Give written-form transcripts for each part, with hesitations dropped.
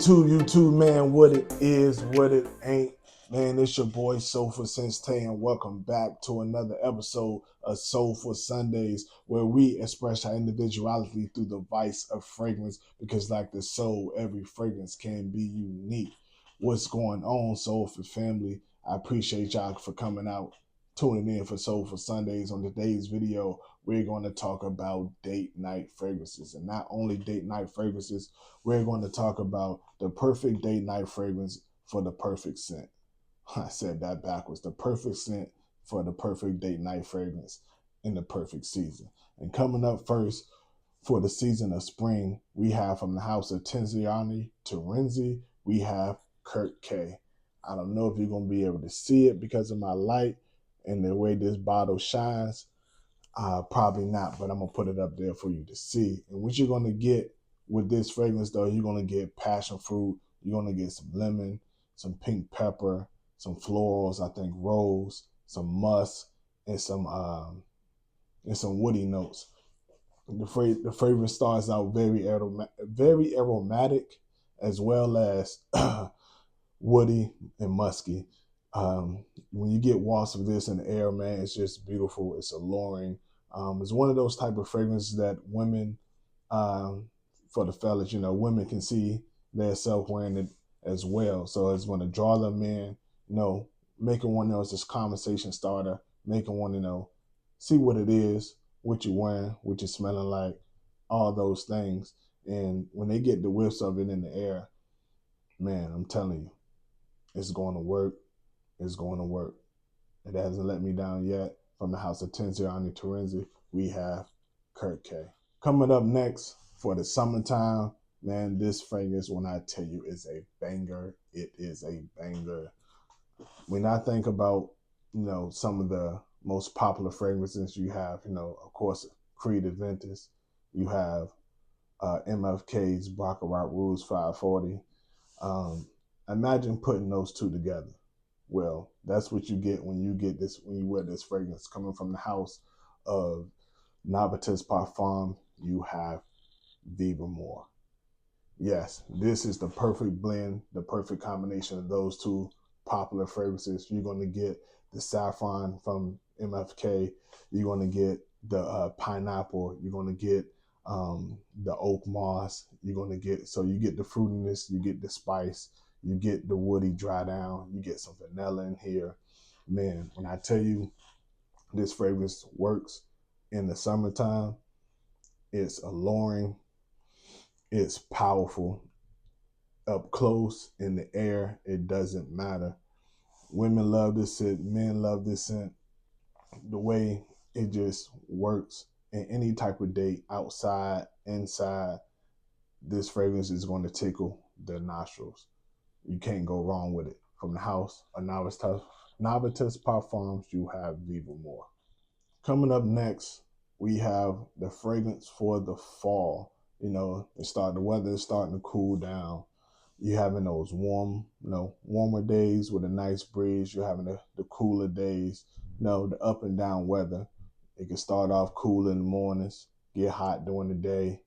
YouTube, man, what it is, what it ain't. Man, it's your boy Soulful Sensei, and welcome back to another episode of Soulful Sundays, where we express our individuality through the vice of fragrance, because like the soul, every fragrance can be unique. What's going on, Soulful family? I appreciate y'all for coming out, tuning in for Soulful Sundays. On today's video, we're going to talk about date night fragrances, and not only date night fragrances, we're going to talk about the perfect date night fragrance for the perfect scent. I said that backwards. The perfect scent for the perfect date night fragrance in the perfect season. And coming up first for the season of spring, we have from the house of Tenziani Terenzi, we have Kurt K. I don't know if you're going to be able to see it because of my light and the way this bottle shines. Probably not, but I'm going to put it up there for you to see. And what you're going to get with this fragrance, though, you're going to get passion fruit, you're going to get some lemon, some pink pepper, some florals, I think rose, some musk, and some woody notes. The fragrance starts out very aromatic, as well as woody and musky. When you get wafts of this in the air, man, it's just beautiful. It's alluring. It's one of those type of fragrances that women, for the fellas, women can see themselves wearing it as well. So it's going to draw them in, making one else this conversation starter, making one, see what it is, what you're wearing, what you're smelling like, all those things. And when they get the whiffs of it in the air, man, I'm telling you, it's going to work. It's going to work. It hasn't let me down yet. From the house of Tenziani Terenzi, we have Kurt K. Coming up next for the summertime, man, this fragrance, when I tell you, is a banger. It is a banger. When I think about, some of the most popular fragrances you have, of course, Creed Aventus, you have MFK's Baccarat Rouge 540. Imagine putting those two together. Well, that's what you get when you wear this fragrance coming from the house of Novartis Parfum. You have Vivamore. Yes, this is the perfect blend, the perfect combination of those two popular fragrances. You're going to get the saffron from MFK. You're going to get the pineapple. You're going to get the oak moss. You get the fruitiness, you get the spice, you get the woody dry down, you get some vanilla in here. Man, when I tell you this fragrance works in the summertime, it's alluring, it's powerful. Up close, in the air, it doesn't matter. Women love this scent, men love this scent. The way it just works in any type of date, outside, inside, this fragrance is going to tickle the nostrils. You can't go wrong with it. From the house of Novartis Parfums, you have Vivamore. Coming up next, we have the fragrance for the fall. The weather is starting to cool down. You're having those warmer days with a nice breeze. You're having the cooler days, the up and down weather. It can start off cool in the mornings, get hot during the day,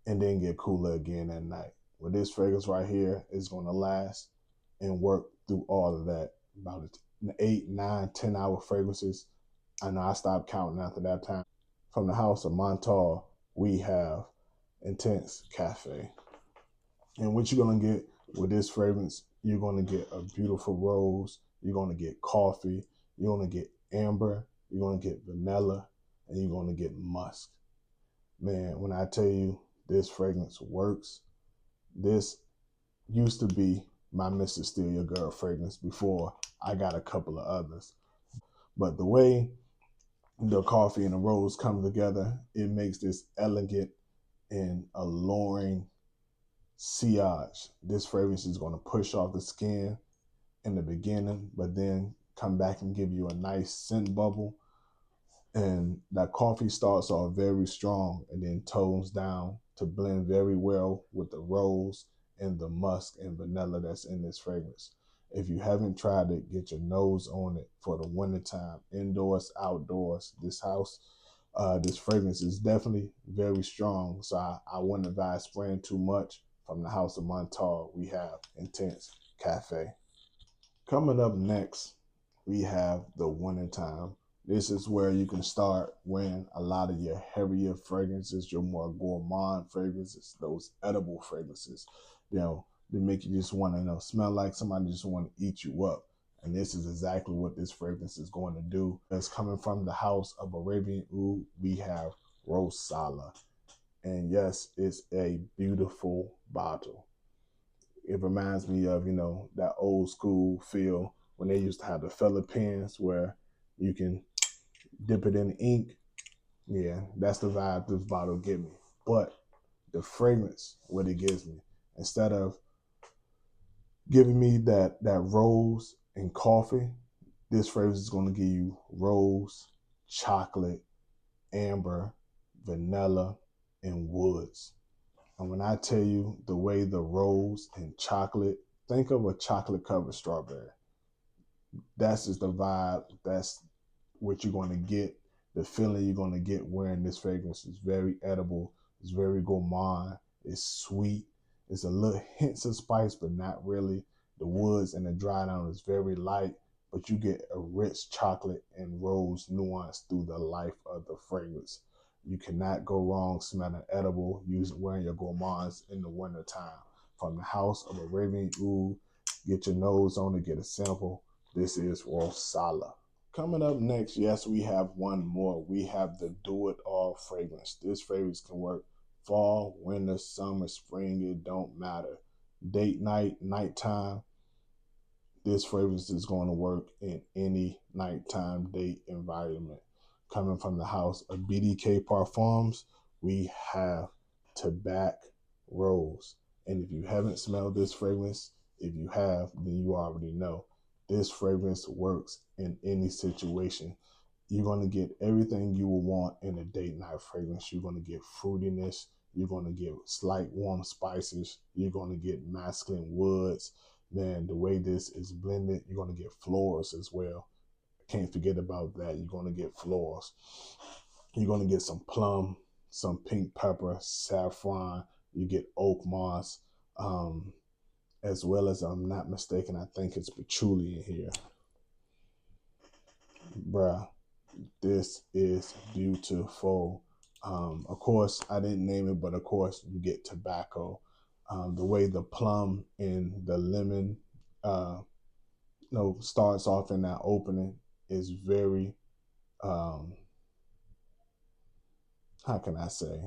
and then get cooler again at night. Well, this fragrance right here is going to last and work through all of that. About 8, 9, 10-hour fragrances. I know I stopped counting after that time. From the house of Montal, we have Intense Cafe. And what you're going to get with this fragrance, you're going to get a beautiful rose. You're going to get coffee. You're going to get amber. You're going to get vanilla. And you're going to get musk. Man, when I tell you this fragrance works, this used to be my Mr. Steal Your Girl fragrance before I got a couple of others. But the way the coffee and the rose come together, it makes this elegant and alluring sillage. This fragrance is going to push off the skin in the beginning, but then come back and give you a nice scent bubble. And that coffee starts off very strong and then tones down to blend very well with the rose and the musk and vanilla that's in this fragrance. If you haven't tried it, get your nose on it for the wintertime, indoors, outdoors. This fragrance is definitely very strong. So I wouldn't advise spraying too much from the House of Montal, we have Intense Cafe. Coming up next, we have the Wintertime. This is where you can start wearing a lot of your heavier fragrances, your more gourmand fragrances, those edible fragrances, they make you just want to smell like somebody just want to eat you up. And this is exactly what this fragrance is going to do. It's coming from the House of Arabian Oud. We have Rosala. And yes, it's a beautiful bottle. It reminds me of, that old school feel when they used to have the fella pens where you can dip it in ink. Yeah, that's the vibe this bottle gives me. But the fragrance, what it gives me, instead of giving me that rose and coffee, this fragrance is going to give you rose, chocolate, amber, vanilla, and woods. And when I tell you the way the rose and chocolate, think of a chocolate covered strawberry. That's just the vibe. That's what you're going to get. The feeling you're going to get wearing this fragrance is very edible. It's very gourmand. It's sweet. It's a little hints of spice, but not really. The woods and the dry down is very light, but you get a rich chocolate and rose nuance through the life of the fragrance. You cannot go wrong smelling edible, wearing your gourmands in the wintertime. From the House of Arabian Oud, get your nose on it, get a sample. This is Rosala. Coming up next, yes, we have one more. We have the Do It All fragrance. This fragrance can work fall, winter, summer, spring, it don't matter. Date night, nighttime, this fragrance is going to work in any nighttime date environment. Coming from the House of BDK Parfums, we have Tabac Rose. And if you haven't smelled this fragrance, if you have, then you already know. This fragrance works in any situation. You're going to get everything you will want in a date night fragrance. You're going to get fruitiness. You're going to get slight warm spices. You're going to get masculine woods. Man, the way this is blended, you're going to get florals as well. Can't forget about that. You're going to get florals. You're going to get some plum, some pink pepper, saffron. You get oak moss, as well as, I'm not mistaken, I think it's patchouli in here. Bruh, this is beautiful. Of course, I didn't name it, but of course, you get tobacco. The way the plum and the lemon starts off in that opening is very, how can I say?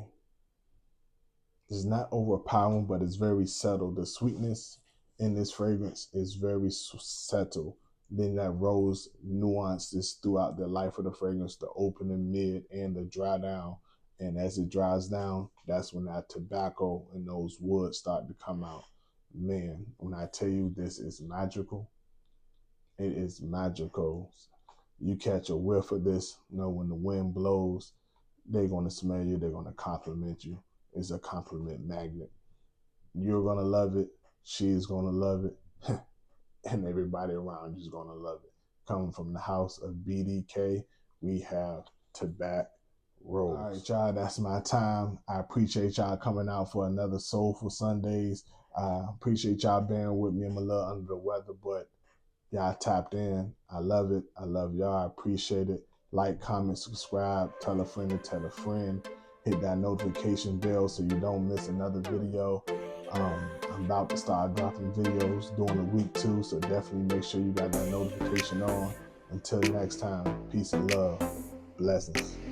It's not overpowering, but it's very subtle. The sweetness in this fragrance is very subtle. Then that rose nuances throughout the life of the fragrance, the opening, mid, and the dry down. And as it dries down, that's when that tobacco and those woods start to come out. Man, when I tell you this is magical, it is magical. You catch a whiff of this, when the wind blows, they're going to smell you, they're going to compliment you. It's a compliment magnet. You're going to love it. She's going to love it. And everybody around you is going to love it. Coming from the House of BDK, we have Tabac Rose. All right, y'all, that's my time. I appreciate y'all coming out for another Soulful Sundays. I appreciate y'all bearing with me. I'm a little under the weather, but y'all tapped in. I love it. I love y'all. I appreciate it. Like, comment, subscribe, tell a friend to tell a friend. Hit that notification bell so you don't miss another video. I'm about to start dropping videos during the week too, so definitely make sure you got that notification on. Until next time, peace and love. Blessings.